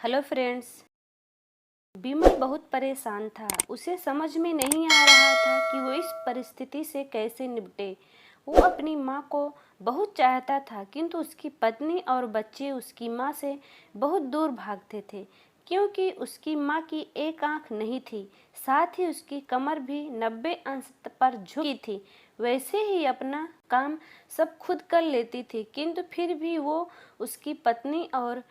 Hello friends. Bimal बहुत परेशान था। उसे समझ में नहीं आ रहा था कि वो इस परिस्थिति से कैसे निपटे। वो अपनी माँ को बहुत चाहता था, किंतु उसकी पत्नी और बच्चे उसकी माँ से बहुत दूर भागते थे, क्योंकि उसकी माँ की एक आंख नहीं थी, साथ ही उसकी कमर भी 90 अंश पर झुकी थी। वैसे ही अपना काम सब खुद कर लेती थी, किंतु फिर भी वो उसकी पत्नी और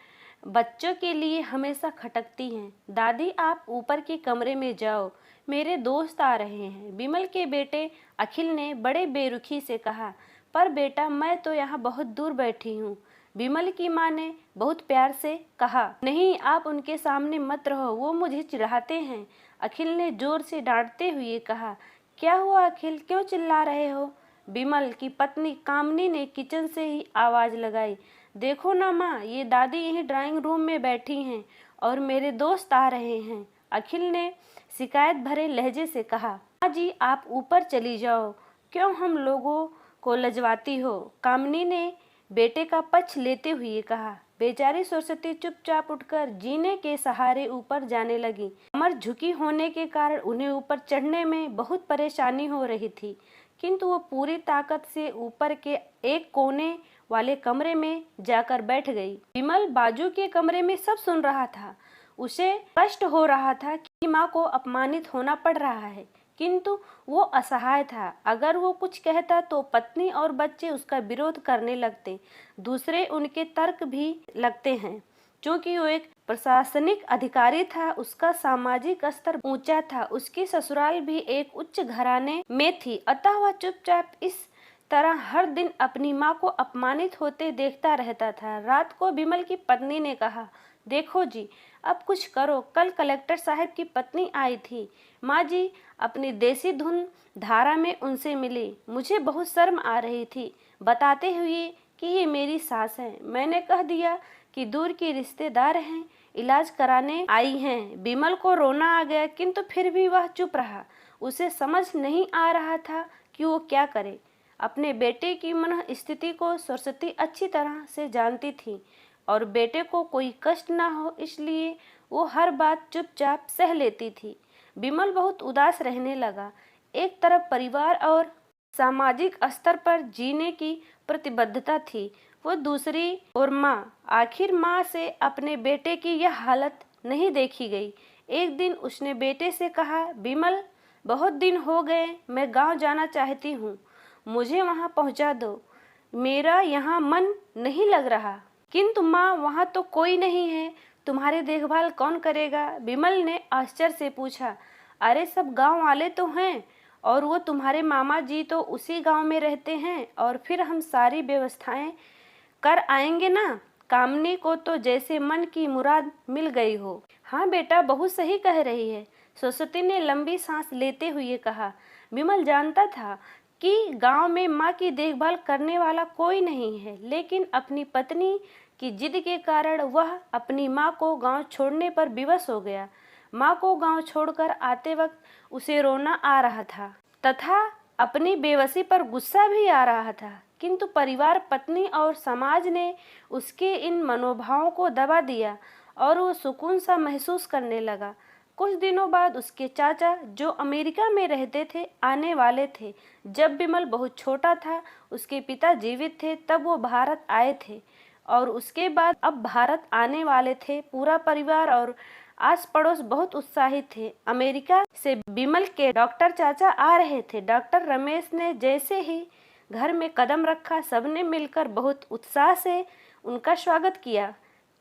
बच्चों के लिए हमेशा खटकती हैं। दादी, आप ऊपर के कमरे में जाओ, मेरे दोस्त आ रहे हैं, बिमल के बेटे अखिल ने बड़े बेरुखी से कहा। पर बेटा, मैं तो यहाँ बहुत दूर बैठी हूँ, बिमल की माँ ने बहुत प्यार से कहा। नहीं, आप उनके सामने मत रहो, वो मुझे चिढ़ाते हैं, अखिल ने जोर से डांटते हुए कहा। क्या हुआ अखिल, क्यों चिल्ला रहे हो? बिमल की पत्नी कामनी ने किचन से ही आवाज लगाई। देखो ना माँ, ये दादी यहीं ड्राइंग रूम में बैठी हैं और मेरे दोस्त आ रहे हैं, अखिल ने शिकायत भरे लहजे से कहा। माँ जी, आप ऊपर चली जाओ, क्यों हम लोगों को लजवाती हो, कामनी ने बेटे का पक्ष लेते हुए कहा। बेचारी सरस्वती चुपचाप उठकर जीने के सहारे ऊपर जाने लगी। कमर झुकी होने के कारण उन्हें ऊपर चढ़ने में बहुत परेशानी हो रही थी, किंतु वो पूरी ताकत से ऊपर के एक कोने वाले कमरे में जाकर बैठ गई। विमल बाजू के कमरे में सब सुन रहा था। उसे कष्ट हो रहा था कि माँ को अपमानित होना पड़ रहा है, किंतु वो असहाय था। अगर वो कुछ कहता तो पत्नी और बच्चे उसका विरोध करने लगते। दूसरे उनके तर्क भी लगते हैं, क्योंकि वो एक प्रशासनिक अधिकारी था, उसका सामाजिक स्तर ऊंचा था, उसकी ससुराल भी एक उच्च घराने में थी, अतः वह चुपचाप इस तरह हर दिन अपनी माँ को अपमानित होते देखता रहता था। रात को बिमल की पत्नी ने कहा, देखो जी, अब कुछ करो, कल कलेक्टर साहब की पत्नी आई थी, माँ जी अपनी देसी धुन धारा में उनसे मिली, मुझे बहुत शर्म आ रही थी, बताते हुए कि ये मेरी सास है। मैंने कह दिया कि दूर की रिश्तेदार हैं, इलाज कराने आई हैं। बिमल को रोना आ गया, किंतु फिर भी वह चुप रहा। उसे समझ नहीं आ रहा था कि वो क्या करे। अपने बेटे की मन स्थिति को सरस्वती अच्छी तरह से जानती थी और बेटे को कोई कष्ट ना हो, इसलिए वो हर बात चुपचाप सह लेती थी। बिमल बहुत उदास रहने लगा। एक तरफ परिवार और सामाजिक स्तर पर जीने की प्रतिबद्धता थी, वो दूसरी ओर माँ। आखिर माँ से अपने बेटे की यह हालत नहीं देखी गई। एक दिन उसने बेटे से कहा, बिमल, बहुत दिन हो गए, मैं गांव जाना चाहती हूँ, मुझे वहां पहुंचा दो, मेरा यहाँ मन नहीं लग रहा। किंतु माँ, वहाँ तो कोई नहीं है, तुम्हारी देखभाल कौन करेगा? बिमल ने आश्चर्य से पूछा। अरे सब गांव वाले तो हैं, और वो तुम्हारे मामा जी तो उसी गांव में रहते हैं, और फिर हम सारी व्यवस्थाएं कर आएंगे ना। कामनी को तो जैसे मन की मुराद मिल गई हो। हाँ बेटा, बहुत सही कह रही है, सरस्वती ने लंबी सांस लेते हुए कहा। विमल जानता था कि गांव में माँ की देखभाल करने वाला कोई नहीं है, लेकिन अपनी पत्नी की जिद के कारण वह अपनी माँ को गांव छोड़ने पर विवश हो गया। माँ को गांव छोड़कर आते वक्त उसे रोना आ रहा था तथा अपनी बेबसी पर गुस्सा भी आ रहा था, किंतु परिवार, पत्नी और समाज ने उसके इन मनोभावों को दबा दिया और वो सुकून सा महसूस करने लगा। कुछ दिनों बाद उसके चाचा, जो अमेरिका में रहते थे, आने वाले थे। जब बिमल बहुत छोटा था, उसके पिता जीवित थे, तब वो भारत आए थे और उसके बाद अब भारत आने वाले थे। पूरा परिवार और आस पड़ोस बहुत उत्साहित थे। अमेरिका से बिमल के डॉक्टर चाचा आ रहे थे। डॉक्टर रमेश ने जैसे ही घर में कदम रखा, सबने मिलकर बहुत उत्साह से उनका स्वागत किया।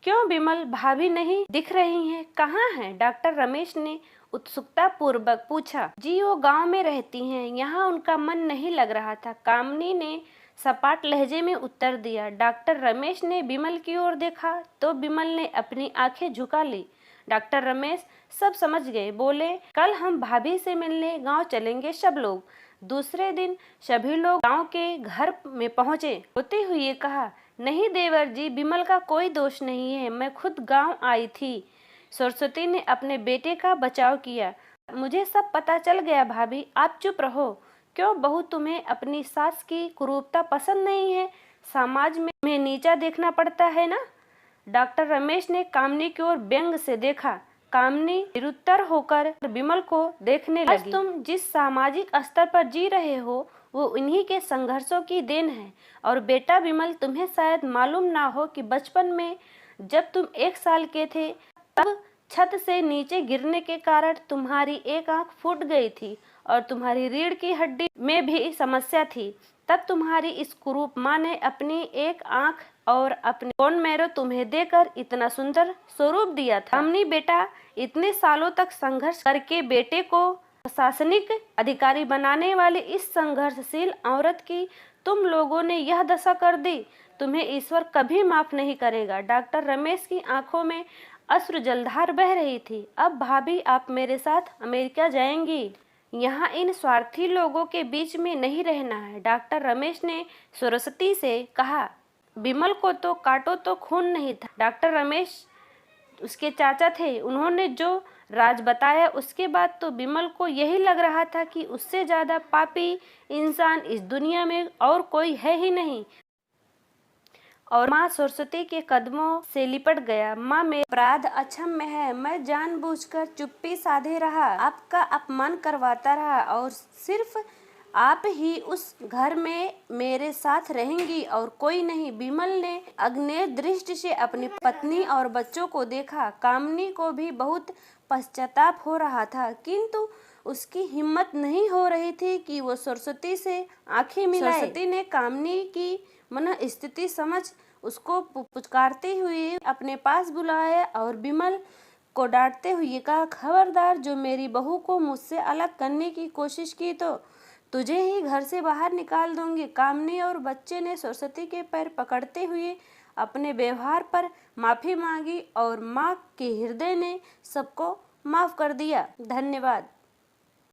क्यों बिमल, भाभी नहीं दिख रही हैं, कहाँ हैं? डॉक्टर रमेश ने उत्सुकता पूर्वक पूछा। जी, वो गांव में रहती हैं, यहाँ उनका मन नहीं लग रहा था, कामनी ने सपाट लहजे में उत्तर दिया। डॉक्टर रमेश ने बिमल की ओर देखा तो बिमल ने अपनी आंखें झुका ली। डॉक्टर रमेश सब समझ गए, बोले, कल हम भाभी से मिलने गांव चलेंगे सब लोग। दूसरे दिन सभी लोग गांव के घर में पहुंचे। रोते हुए कहा, नहीं देवर जी, बिमल का कोई दोष नहीं है, मैं खुद गांव आई थी। सरस्वती ने अपने बेटे का बचाव किया। मुझे सब पता चल गया भाभी, आप चुप रहो। क्यों बहू, तुम्हें अपनी सास की कुरूपता पसंद नहीं है? समाज में नीचा देखना पड़ता है ना? डॉक्टर रमेश ने कामनी की ओर व्यंग से देखा। कामनी निरुत्तर होकर विमल को देखने लगी। आज तुम जिस सामाजिक स्तर पर जी रहे हो वो उन्हीं के संघर्षों की देन है। और बेटा विमल, तुम्हें शायद मालूम ना हो कि बचपन में जब तुम 1 साल के थे तब छत से नीचे गिरने के कारण तुम्हारी एक आंख फूट गई थी और तुम्हारी रीढ़ की हड्डी में भी समस्या थी। तब तुम्हारी इस कुरूप माँ ने अपनी एक आंख और अपने बोन मैरो तुम्हें देकर इतना सुंदर स्वरूप दिया था। कामनी बेटा, इतने सालों तक संघर्ष करके बेटे को प्रशासनिक अधिकारी बनाने वाली इस संघर्षशील औरत की तुम लोगों ने यह दशा कर दी। तुम्हें ईश्वर कभी माफ नहीं करेगा। डॉक्टर रमेश की आंखों में अश्रु जलधार बह रही थी। अब भाभी, आप मेरे साथ अमेरिका जाएंगी। यहाँ इन स्वार्थी लोगों के बीच में नहीं रहना है। डॉक्टर रमेश ने सरस्वती से कहा। विमल को तो काटो तो खून नहीं था। डॉक्टर रमेश उसके चाचा थे। उन्होंने जो राज बताया उसके बाद तो विमल को यही लग रहा था कि उससे ज्यादा पापी इंसान इस दुनिया में और कोई है ही नहीं। और माँ सरस्वती के कदमों से लिपट गया। माँ, मेरा अपराध अक्षम्य है। मैं जानबूझकर चुप्पी साधे रहा, आपका अपमान करवाता रहा और सिर्फ आप ही उस घर में मेरे साथ रहेंगी और कोई नहीं। विमल ने अग्नि दृष्टि से अपनी पत्नी और बच्चों को देखा। कामनी को भी बहुत पश्चाताप हो रहा था, किंतु उसकी हिम्मत नहीं हो रही थी कि वो सरस्वती से आंखें मिलाए। सरस्वती ने कामनी की मन स्थिति समझ उसको पुचकारते हुए अपने पास बुलाया और विमल को डांटते हुए कहा, खबरदार, जो मेरी बहू को मुझसे अलग करने की कोशिश की तो तुझे ही घर से बाहर निकाल दूंगी। कामनी और बच्चे ने सरस्वती के पैर पकड़ते हुए अपने व्यवहार पर माफी मांगी और माँ के हृदय ने सबको माफ कर दिया। धन्यवाद।